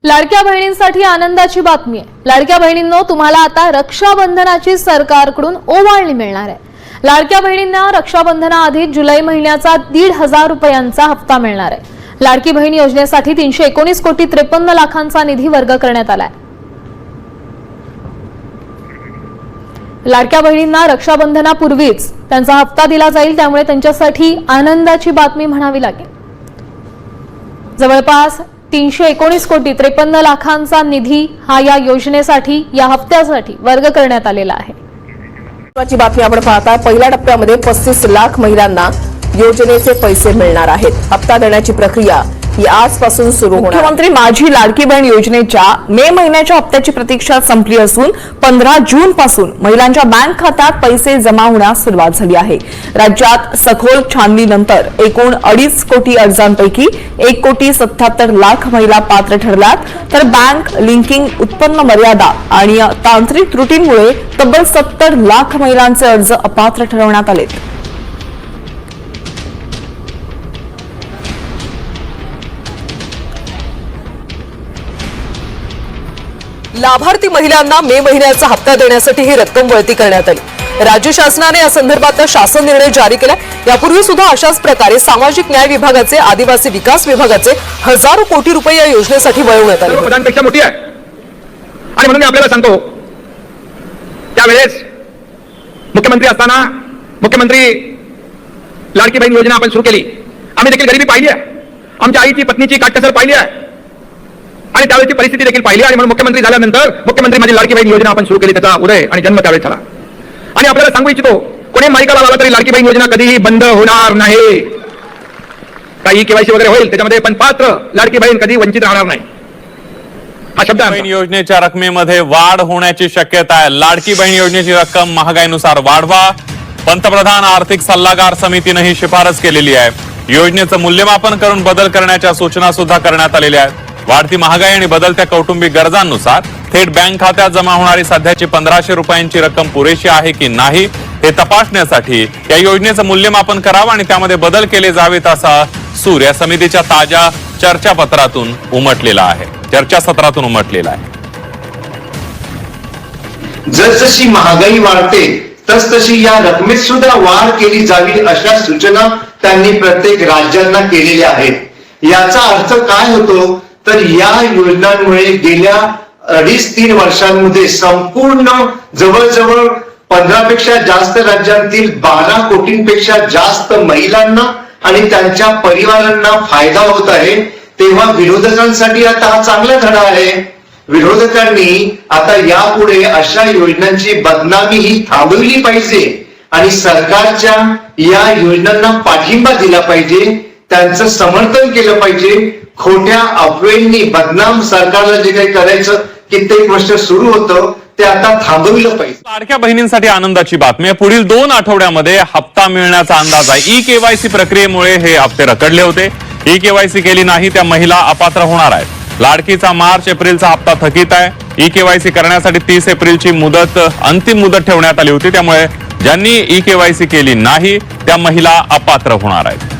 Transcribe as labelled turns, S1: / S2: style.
S1: लाडक्या बहिणींसाठी आनंदाची बातमी आहे। लाडक्या बहिणींनो, तुम्हाला आता रक्षाबंधनाची सरकारकडून ओवाळणी मिळणार आहे। लाडक्या बहिणींना रक्षाबंधनाआधी जुलै महिन्याचा 1,500 रुपयांचा हप्ता मिळणार आहे। लाडकी बहीण योजनेसाठी 319 कोटी 53 लाखांचा निधी वर्ग करण्यात आलाय। लाडक्या बहिणींना रक्षाबंधनापूर्वीच त्यांचा हप्ता दिला जाईल, त्यामुळे त्यांच्यासाठी आनंदाची बातमी म्हणावी लागेल। जवळपास 319 कोटी 53 लाखांचा निधी हा या योजनेसाठी, या हप्त्यासाठी वर्ग करण्यात आलेला आहे।
S2: महत्त्वाची बातमी आपण पाहता, पहिल्या टप्प्यामध्ये 35 लाख महिलांना योजनेचे पैसे मिळणार आहेत। हप्ता देण्याची प्रक्रिया ही आजपासून सुरू होणार। मुख्यमंत्री माझी लाडकी बहीण योजनेच्या मे महिन्याच्या हप्त्याची प्रतीक्षा संपली असून 15 जून पासून महिलांच्या बँक खात्यात पैसे जमा होण्यास सुरुवात झाली आहे। राज्यात सखोल छाननीनंतर एकूण 2.5 कोटी अर्जांपैकी 1,77,00,000 महिला पात्र ठरल्यात, तर बँक लिंकिंग, उत्पन्न मर्यादा आणि तांत्रिक त्रुटींमुळे तब्बल 70 लाख महिलांचे अर्ज अपात्र ठरवण्यात आले। लाभार्थी महिलांना मे महिन्याचा हप्ता देण्यासाठी ही रक्कम वळती करण्यात आली। राज्य शासनाने या संदर्भात शासन निर्णय जारी केला। यापूर्वी सुद्धा अशाच प्रकारे सामाजिक न्याय विभागाचे, आदिवासी विकास विभागाचे हजारो कोटी रुपये या योजनेसाठी वळवण्यात आले।
S3: पदांपेक्षा मोठी आहे आणि म्हणून मी आपल्याला सांगतो, त्यावेळेस मुख्यमंत्री असताना मुख्यमंत्री लाडकी बहीण योजना आपण सुरू केली। आम्ही देखील गरिबी पाहिली आहे, आमच्या आईची, पत्नीची काटकसर पाहिली आहे आणि त्यावेळेची परिस्थिती देखील पाहिली आणि म्हणून मुख्यमंत्री झाल्यानंतर मुख्यमंत्री माझी लाडकी बहीण योजना आपण सुरू केली। त्याचा उदय आणि जन्म त्यावेळेस झाला। आणि आपल्याला सांगू इच्छितो, कोणी माईका लावला तरी लाडकी बहीण योजना कधीही बंद होणार नाही। काही केवायसी वगैरे होईल त्याच्यामध्ये, पण पात्र लाडकी बहीण कधी वंचित राहणार नाही, हा शब्द आहे।
S4: बहीण योजनेच्या रकमेमध्ये वाढ होण्याची शक्यता आहे। लाडकी बहीण योजनेची रक्कम महागाईनुसार वाढवा, पंतप्रधान आर्थिक सल्लागार समितीने ही शिफारस केलेली आहे। योजनेचं मूल्यमापन करून बदल करण्याच्या सूचना सुद्धा करण्यात आलेल्या आहेत। वाढती महागाई आणि बदलत्या कौटुंबिक गरजांनुसार थेट बँक खात्यात जमा होणारी सध्याची 1500 रुपयांची रक्कम पुरेशी आहे की नाही हे तपासण्यासाठी या योजनेचं मूल्यमापन करावं आणि त्यामध्ये बदल केले जावेत असा सूर या समितीच्या ताज्या चर्चासत्रातून उमटलेला आहे।
S5: जसजशी महागाई वाढते तसतशी या रकमेत सुद्धा वाढ केली जावी अशा सूचना त्यांनी प्रत्येक राज्यांना केलेल्या आहेत। याचा अर्थ काय होतो, तर या योजनांमुळे गेल्या 2.5-3 वर्षांमध्ये संपूर्ण जवळजवळ 15 पेक्षा जास्त राज्यांतील 12 कोटींपेक्षा जास्त महिलांना आणि त्यांच्या परिवारांना फायदा होत आहे। तेव्हा विरोधकांसाठी आता हा चांगला धडा आहे। विरोधकांनी आता यापुढे अशा योजनांची बदनामी ही थांबवली पाहिजे आणि सरकारच्या या योजनांना पाठिंबा दिला पाहिजे, त्यांचं समर्थन केलं पाहिजे। खोट्या अफवेंनी बदनाम सरकारला जे काही करायचं कित्येक वर्ष सुरू होतं ते आता थांबवलं पाहिजे।
S4: लाडक्या बहिणींसाठी आनंदाची बातमी आहे। पुढील 2 आठवड्यामध्ये हप्ता मिळण्याचा अंदाज आहे। ई-केवायसी प्रक्रियेमुळे हे हप्ते रखडले होते। ई-केवायसी केली नाही त्या महिला अपात्र होणार आहेत। लाडकीचा मार्च-एप्रिलचा हप्ता थकीत आहे। ई-केवायसी करण्यासाठी 30 एप्रिलची अंतिम मुदत ठेवण्यात आली होती, त्यामुळे ज्यांनी ई-केवायसी केली नाही त्या महिला अपात्र होणार आहेत।